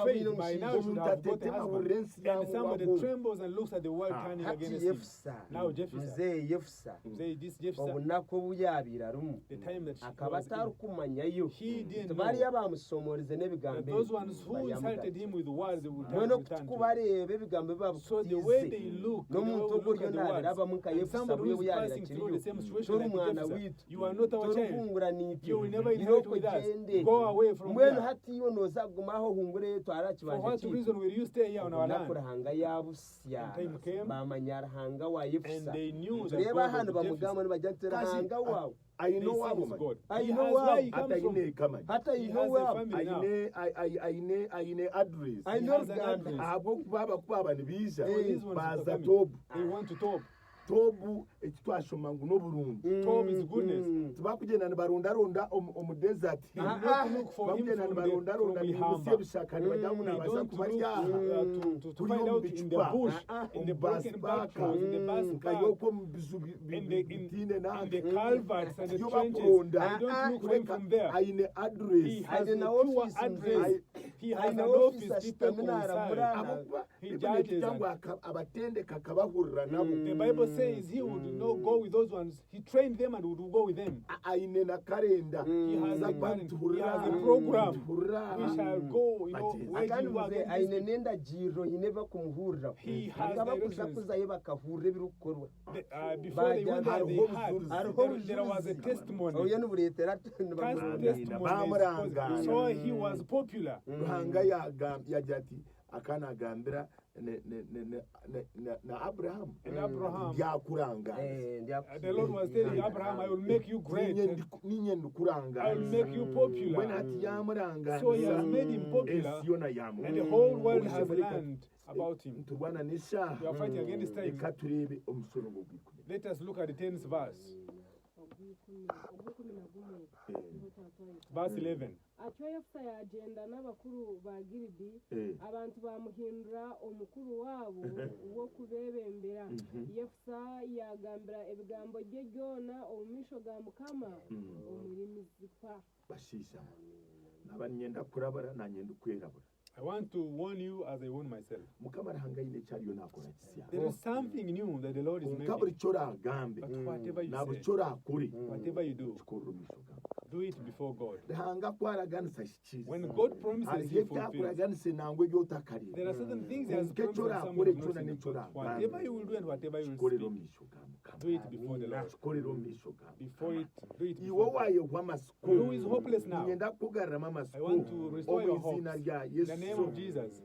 faith, by now you should have got a husband. And somebody trembles and looks at the world turning hati against him. yefusa Now Jefferson, muzeyi yefusa say this Jefferson, obunaku obuyabira rumu the time that she akaba was in, atarukumanyayo he didn't tubariya know bamusomoreze that n'ebigambo those ones who insulted him with words, they would noneho return to. kutukubareba ebigambo So the way babutize they look, the way n'omuntu we look oguryo at the nabirabamu words, nka and yefusa somebody bwe who is buyabira passing through the same kiriyo situation tori like umwana Jefferson, witu you are not our child. torihungura niti You will never niho inherit with us. kugende Go away from mbwenu here. hatiyo nozagumaho hungure For twarakibanje what reason will you stay here on our land? nakurahanga yabusya And time came, bamanya rahanga wa And yefusa they knew that tureba God hano was Jefferson. bamugamba nibajya nti rahanga wawe They ayine say wabo he's mani God. I He know has where where he hata comes from. ayine kamani hata He ino has a wawe family now. ayine address I He know has an Uganda. address. abo kuba nibija For these ones to baza come in. tobu They want to talk. tobu ekitwashoma ngo n'oburungi Tob is goodness. tubakugenda nibarundaronda omu desert They do not look for him bakugenda from nibarundaronda the nibusi hammer. ebishaka nibagira ngo They nabaza don't look kubarya to Kuri find omu out in the bicupa, bush, in the broken battles, in the bus nkayoko mu bizu in bitine the nange culverts and the Iyo trenches. bakuronda, They don't look for him from there. ayine He address has a Aine pure office address. He has an Aine office office people ashitaminara concerned. murana. abakuba He Biblia judges ivuga and- ngo abatendeka akabahurira nabo The Bible says he would not go with those ones. He trained them and would go with them. ayine na kalenda He has a Zabantu plan. He hurra. has a program. Hurra. We shall go, you know, But where akandi you are muze going aine to nenda jiro hine bakumuhurira He has akaba kuza directions. kuzayo bakahurira ibirukorwa Before they went there, they Hariho had. ubuzuruzi. There was a testimony. oyo n'uburetera Testimony. So he was popular. ruhanga yagira ati akanagambira na Abrahamu And Abraham, byakuranga the Lord was telling Abraham, I will make you great. ninye ndikuranga I will make you we popular. nati yamuranga So he has made him popular. esiyona yamu And the whole world has learned about him. turwana We are n'ishaha fighting against time. reka turebe omusoro gw'ikumi Let us look at the 10th verse. Verse 11. atyo yefusa yagenda n'abakuru ba giridi abantu bamuhindura omukuru waabo wo kubebembera yefusa yagambira ebigambo bye byona omu maisho ga mukama omuri Mizipa. bashisha naba nyenda kurabara na nyenda kwerabura I want to warn you as I warn myself. mukama arahangayine cyariyo nakora kisya There is something new that the Lord is mukaburi making. cyo ragambe But whatever you nabo say, cyo rakore whatever you do, kikora umishoga do it before God. hanga kwaraganisa shikiza When God promises, hari He fulfills. yakuraganise nangwe byo takarira There are certain things He has Nke promised chora and some kure have not chora seen. ne chora But whatever you will do and whatever you will korero speak, mishoga do it before the Lord. korero mishoga Before it, do it iwo before God. waye w'amasuku Who is hopeless now? ngenda kugarama I amasuku want to restore your hopes. izina rya In the name Yesu of Jesus,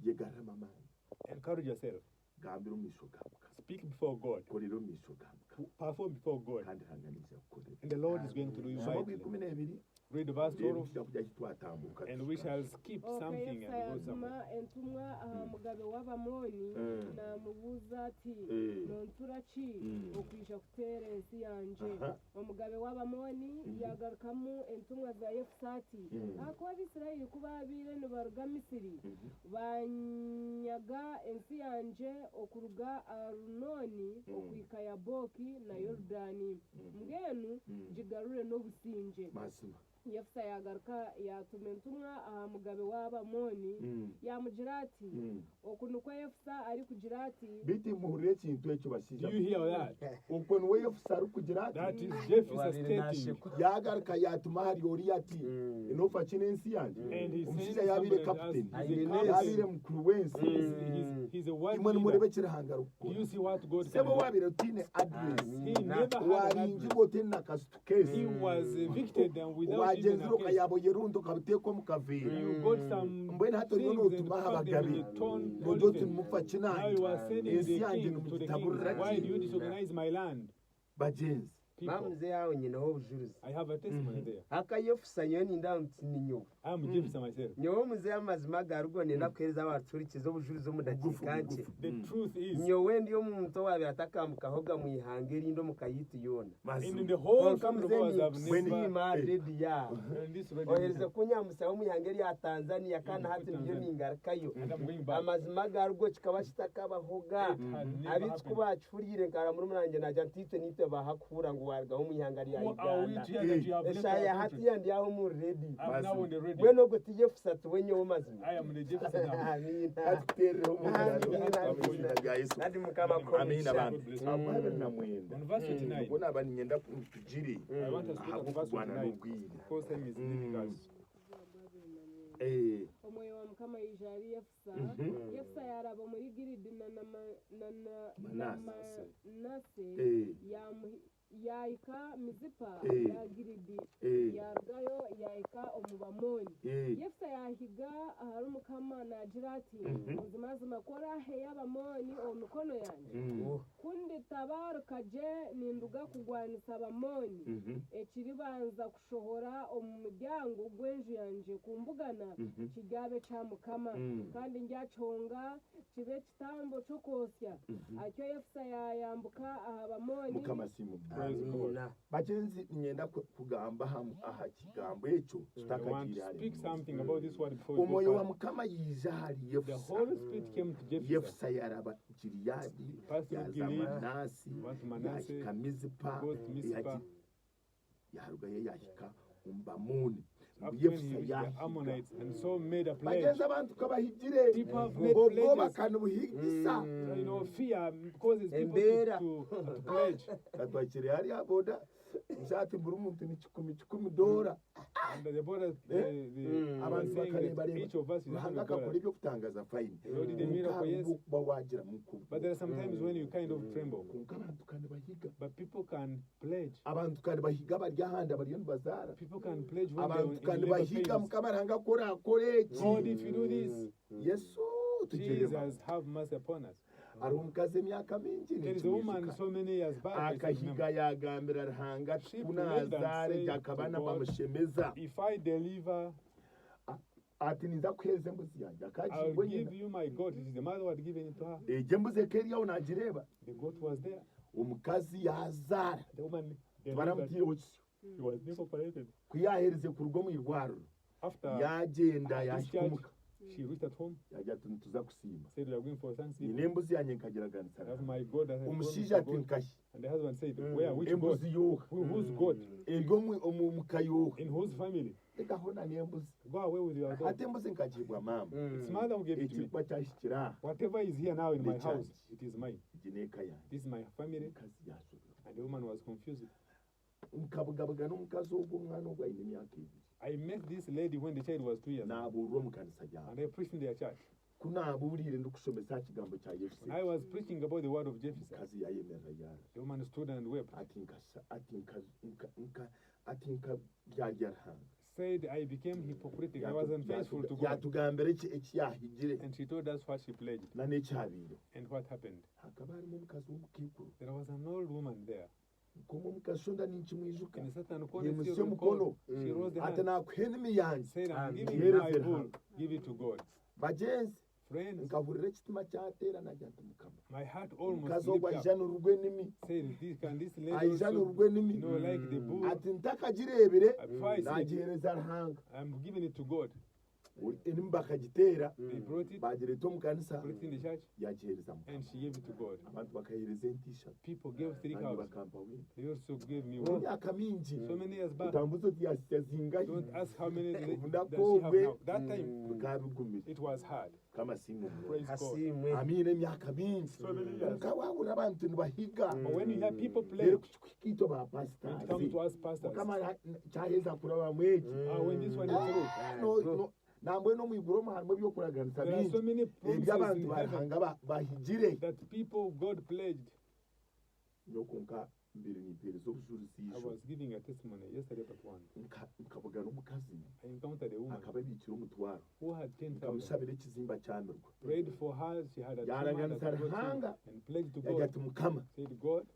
yegarama amani encourage yourself. gambira umishoga Speak before God. korero mishoga Perform before God. kandi hanganisha korero And the Lord is going to do you Somo mightily. bw'ikumi n'ebiri Read verse 12. kujya kujya kitwatambuka And we shall skip something yefusa and go somewhere. yatuma entumwa aha mugabe w'abamoni namubuuza ati nontura ki okwisha kuteera ensi yanje omugabe w'abamoni yagarukamu entumwa za yefusa ati akuba abisirayiri kuba abiire nibaruga misiri banyaga ensi yanje okuruga arunoni okwika yaboki na yorudaani mbwenu ngigarure n'obusinge mazima yefusa yagaruka yatuma entumwa aha mugabe w'abamoni yamugira ati oku nikwo yefusa ari kugira ati biti muhurire ekintu ekyo basija Do you hear that? uko niwe yefusa ari kugira That ati is Jephthah stating. yagaruka yatuma hari ori ati inofa kino ensi yanjye And he omushaija sends yabire somebody as kapiteni he's a yabire captain. mukuru w'ensi He's a world imwe leader. nimurebekere hangara Do ukukora you see what God can sebo do? wabire utine address He never had an waringi address. gotene na kasitu kesi He was evicted and without even wagenzira a case. ukayaboye rundo ukabiteko mukavera You got some mbwene hato niyo things and notuma packed them habagabi in a torn nodo polythene. tumufa Now kinange you are sending ensi the yanjye king to the king. nimugitaburira Why do you ki disorganize my land? bagenzi People, bamuze yawe nyeneho obujulizi I have a testimony there. aka yefusa nyewe ninda mutini nyowe I am Jephthah myself. nyowe muze y'amazima garugo nenda kuhereza abaturikiza obujulizi omu dakika nke The truth is, nyowe ndiyo muntu wabira atakambukaho gamwihanga erindo mukayita yona in the whole konka country of ours, I've muze never. nima redi yawe And this radio ohereze kunyamusaho omwihanga erya Tanzania kandi hati niyo ningarukayo and I'm going back. amazima garugo kikaba kitakabahoga It had never abitsi happened. kuba bacurire nkara muri munange najya ntitwe nitwe bahakuhura ngo wargaho omwihanga rya Who are we Uganda to hear that you have left eshaya our hati country? yandi yaho muri redi I'm now on the radio. bweno guti yefusa tuwe nyowe mazima I am the Jephthah now. amina atutereho umuriro Amina. mu izina rya Yesu kandi mukama amina komisha bantu ababiri na mwenda On verse 29, ubona abani nyenda tugire I want us to look at verse kurwana 29. n'ubwire Because time is difficult. omwoyo wa mukama yija ari yefusa yefusa yaraba muri giridi na manase yahika mizipa ya giridi yarugayo yahika omu bamoni yefusa yahiga ahari umukama nagira ati ubuzima kora heya abamoni omu mikono yanjye kundi tabarukaje ninduga kugwanisa abamoni ekiribanza kushohora omu muryango gw'enju yanjye kumbugana kigabe cya mukama kandi njyachonga kibe kitambo cyo kosya atyo yefusa yayambuka aha bamoni mukama simu bagenzi nyenda kugamba aha kigambo ekyo tutakagira umwoyo wa mukama yija hari yefusa yaraba Giliyadi yazama nasi yahika Mizipa yaharuga yahika umbamuni bagenzi abantu kabahigire bogo bakanubuhigisa embera katwakire hari aboda nshati mbura umuntu ni $10 dora abantu bakareba bahanga kakora ibyo kutangaza fine kuba wagira mukuru but there are sometimes when you kind of tremble abantu kandi bahiga but people can pledge abantu kandi bahiga barya handa bariyo bazara people can pledge when abantu kandi bahiga mukabaranga kora koreki Lord if you do this Yesu Jesus have mercy upon us. Ari umukaze myaka mingi There is a woman so many years back akahiga yagambira rahanga kunazare jakabana bamushemeza if I deliver ati niza kweze mbuzi yanjye I'll give you my goat. It is the mother who had given it to her. Eje mbuze keriya unagireba The goat was there. Umukazi yazara The woman baramutiye wiki he was never operated. kuyahereze ku rugo mu irwaruro After yagenda yashikumuka she reached at home, yajya tuza kusimba said we are going for Thanksgiving. nembuzi yanjye nkagiraganisa I have my God that has umushija ati promised nkashi and the husband said, where, which God? embuzi yoha Whose God? eryo mukayoha In whose family? ekahona nembuzi Go away with your God. ate embuzi nkagibwa mama It's mother who gave it to me. ekikuba cyashikira Whatever is here now in my house, it is mine. gineka yanjye This is my family. umukazi yasubira And the woman was confused. nkabugabuga n'umukazi w'umwana ubwo ayine imyaka ibiri I met this lady when the child was 2 years old, naburwa mu kanisa ryawe and I preached in their church. kunaburire ndikusomesa kigambo cya Yesu I was preaching about the word of Jesus. kazi yayemera yara The woman stood and wept. ati nka byaryarhanga Said, I became hypocritic. I was unfaithful to God. yatugambira ekiyahigire And she told us what she pledged na n'ekyabiro and what happened. hakaba harimo omukazi w'omukikuru There was an old woman there. nk'omu omukazi shonda ninkimwijuka In a certain corner, yemusye she omukono rose the ati hand. nakuha enimi yanjye Said, I'm giving Here you is my the bull. hand. Give it to God. bagenzi Friends, nkahurira ekitima kyatera najya nti mukama my heart almost omukazi ogwo slipped up. ayijana orurwa enimi Said, can this lady ayijana also, orurwa enimi like the bull? ati ntakagirebire Before I said, nagihereza ruhanga I'm giving it to God. enimi bakagitera They brought it, bagireta omu kanisa put it in the church, yagihereza mukama and she gave it to God. abantu bakahereza entisha People gave 3 kandi cows. bakampa wenda They also gave me mu one. myaka mingi So many years back. utambuza oti yazingahi Don't ask how many does she have Ndakove. now. That time, bukabigumira it was hard. kama singo Praise God. hasimwe amina emyaka mingi nkawabura abantu nibahiga But when you hear people rero play, kukiito ba when it comes pasitazi to us pastors, mukama cyaheza kuraba mweki when this one is through, nambwe no mwiguru omu harimu ebyokuraganisa there are so bingi many promises eby'abantu in heaven barahanga bahigire that people God pledged. nyokonka mbere nipereza I obujuliziijo was giving a testimony yesterday, but one. nkavuga n'omukazi I encountered a woman akababikira omutwaro who had 10,000. nkamushabira ekizimba kyamirwa Prayed for her. She had a tumor Yaraganisa that got Ruhanga. healed and pledged to yagira God. ati mukama Said, God,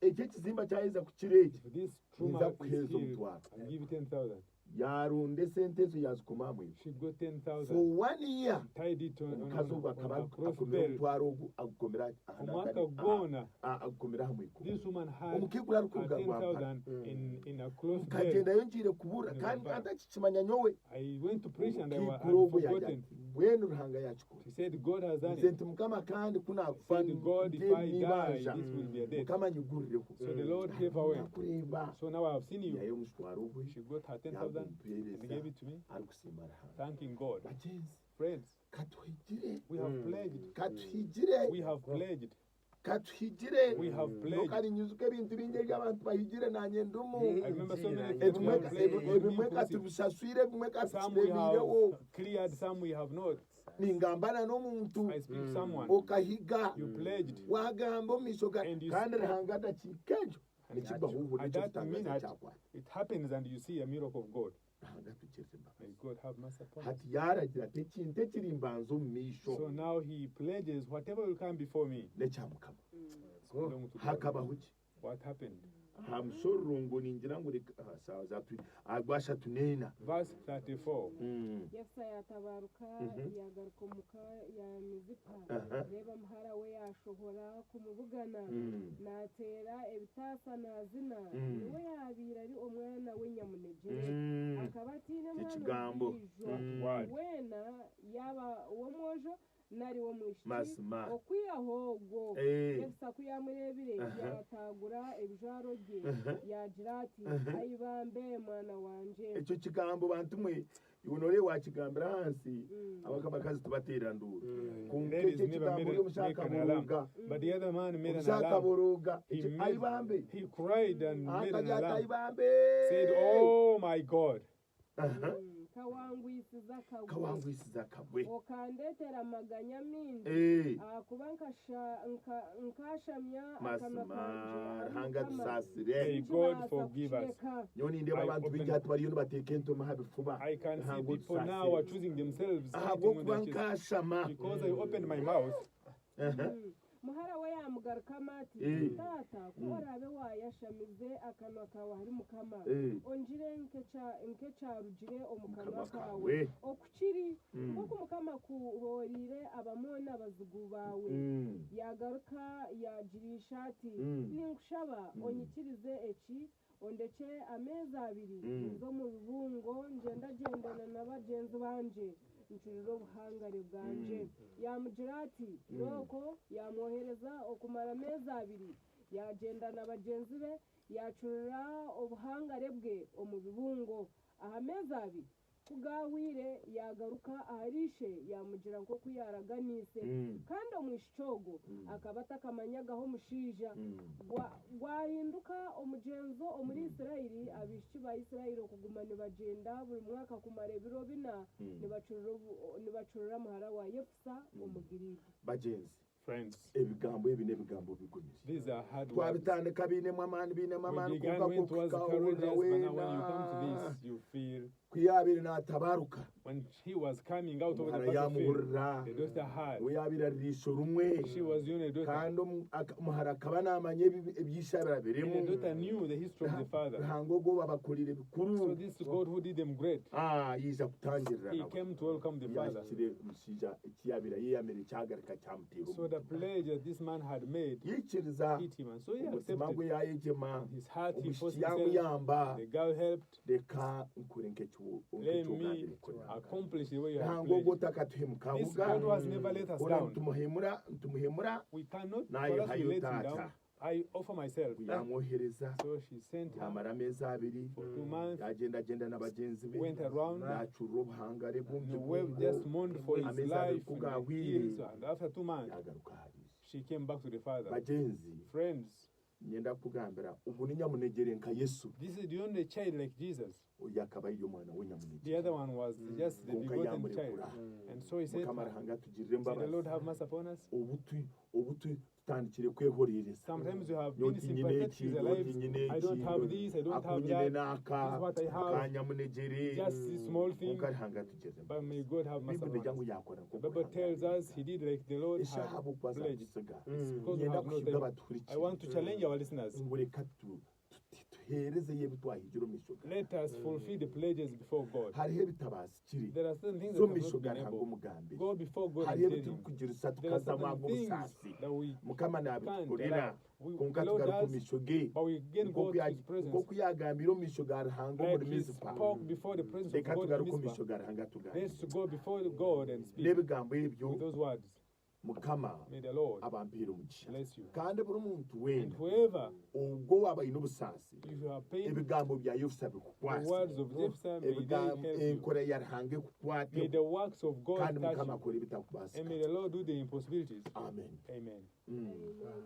ekyo ekizimba kyaheza kukireki if this Niza tumor is kuheza healed, omutwaro. I'll give you 10,000. yarunda esente ezo yazikoma hamwe She got 10,000. for 1 year Tied it on omukazi ogwo akaba a cross akomera belt. omutwaro ogwo agukomera Omwaka gwona, agukomera hamwe this woman had omukikuru arikuruga rwampara 10,000 in a close bed. nkagendayo ngiire kubura kandi atakikimanya nyowe I went to preach and I omukikuru ogwo had yajya forgotten. ati mbwenu ruhanga yakikora She said, God has done nze it. nti mukama kandi kunakufa Said, God, if I die, this will be a death. mukama nyigurireho So the Lord gave away. nakureba So now I have seen you. yayo omutwaro ogwe She got her 10,000 and gave it to me, ari kusiima ruhanga thanking God. bagenzi Friends, katuhigire we have pledged. katuhigire We have pledged. katuhigire We have pledged. nokarinyuzuka ebintu bingi eby'abantu bahigire nanye ndumu I remember so many things we ebimwe have pledged. ebimwe katubishaswire ebimwe Some we katukirebirewo have cleared, some we have not. ningambana n'omuntu I speak to someone. okahiga You pledged. wagamba omumaisho And you kandi spoke. ruhanga dakiika egyo nikibaho And ekyo that kitangaza minute, kyakwata it happens and you see a miracle of God. ruhanga God have mercy upon us. hati yaragira ati ikintu ekiri imbanza omu maisho So now he pledges whatever will come before me. n'ekyamukama belong to God. hakabaho ki What happened? aha musorrongo ningira ngu sawa zatu agwasha tunena Verse 34. yefusa yatabaruka yagaruka muka ya mizipa reba muhara we yashobora kumubugana natera ebitasa nazina niwe yabira ari omwana w'inyamunegere akaba atine Ikigambo. mwana wena yaba uwo mwojo nari wo mwishiki Masima. okwiyahogo yefusa kuyamurebire yatagura ebijwaro bye yagira ati ayibambe mwana wanje ekyo kigambo bantu mwe ibonore wakigambira hansi abakabakazi tubaterandura Ladies never make an alarm. But the other man made an alarm. ushakaboroga He he cried and made an akajya alarm. ayibambe Said, "Oh my God." kawangwisiza kagwe kawangwisiza kabwe okandetera amaganya mingi kuba nkashamya akanwa masima hanga May tusasire God forgive us. nyoni ndeba abantu bijatu bariyo nibateka entoma habifuba I can see Ntabwo people now tusasire. are choosing themselves ahabwo fighting kuba with their chest. nkashama Because I opened my mouth. muhara we yamugarukamo ati tata ko orabe wayashamize akanwa kawe hari mukama ongire nkecyarugire omukanwa kawe okukiri nk'uko mukama kuhorire abamona abazigu bawe yagaruka yagirisha ati ninkushaba onyikirize eki ondeke amezi abiri zo mu bibungo ngendagendana na bagenzi banje ncurira ubuhangare bwanje yamugira ati roko yamwohereza okumara amezi abiri yagendana bagenzi be yacurira ubuhangare bwe omu bibungo aha amezi abiri kugahwire yagaruka aharishe yamugira nko kuyaraganise kandi omwishicogo akaba atakamanyagaho mushija gwahinduka omugenzo omuri Isirayiri abishiki ba Isirayiri okuguma nibagenda buri mwaka kumara ebiro bina nibacurira muhara wa Yefusa omugirigi bagenzi Friends, ebigambo ebi n'ebigambo bigumire these are hard words. twabitandika binemu amaani binemu We amaani began kuva when it was kukawulira courageous, but now when you weena come to this, you feel kuyabire n'atabaruka when she was coming out of the muhara battlefield, yamuhurira the daughter had. we yabira riisho rumwe She was the only daughter. kandi muhara akaba namanya ebyishabira And the birimu daughter knew the history of the father. ruhango go babakolire bikuru So this God who did them great, yiza kutangirira he nabo came to welcome the father. yashyikire umusija ekiyabira yiyamira ekyagarika cyamutera So the pledge that this man had made yikiriza hit him, and so he umutima gwe accepted. yayegema In his heart, he forced omushyiki himself. yamuyamba The girl helped. reka nkore Let me accomplish the way you have ntango go pledged. takatuhemuka This God who has never let us down. ntumuhemura We cannot, Naye for us to hayo let him tata. down. I offer myself. yamwohereza So she sent him yamara amezi abiri for 2 months, yagendagenda na bagenzi be went around, yacurura ubuhangare and the wave just mourned for his amezi life. abiri In the kugahwire hills, and after 2 months, yagaruka hariya she came back to the father. bagenzi Friends, ngenda kugambira ubu ni nyamunegere nka yesu this is the only child like Jesus. uyu akaba ariyo mwana The w'inyamunegere other one was just the Konka begotten yamurekura. child. And so he said, mukama arahanga tugirire "May the Lord imbabazi have mercy upon us." ubu tutandikire kwehorereza Sometimes you have been yoti nyine sympathetic iki with the yoti lives. nyine I don't have this, I don't ako have nyine that. naka This is what I have. akanyamunegere Just this small thing. konka arahanga tugirire But may God have mercy bibiri upon ngo us. yakora The Bible tells us he did like the Lord eshaha had bukwa pledged. zadusiga Because we ngenda have no kushyira time. abaturiki I want to challenge our listeners. ngo reka tuhereze yebi twahigira omishoga Let us fulfill the pledges before God. hariho ebitabazi kiri There are certain things zo that have not mishoga been ntabwo able. mugambire Go before God and hariho tell ebituri him. kugira isa There are certain tukazamwagwa things obusasi that we mukama can't nabitukorera allow. konka The Lord tugaruka does, omishoge but we again go to his presence. uko kuyagambira omishoga arahanga Like omuri he mizipa spoke before the presence of reka God in tugaruka Mizpah. omishoga arahanga tugambire Let's go before God and speak n'ebigambo ebyo with those words. mukama May the Lord abampiire omugisha bless you. kandi buri muntu And wena whoever, ubwo waba ayine obusaasi if you are paid, ebigambo bya yefusa the bikukwase words of Jephthah, may they help you. enkora yaruhanga May ekukwate the works of God kandi touch mukama you. akora ebitakubaasika And may the Lord do the impossibilities. amen Amen. Mm.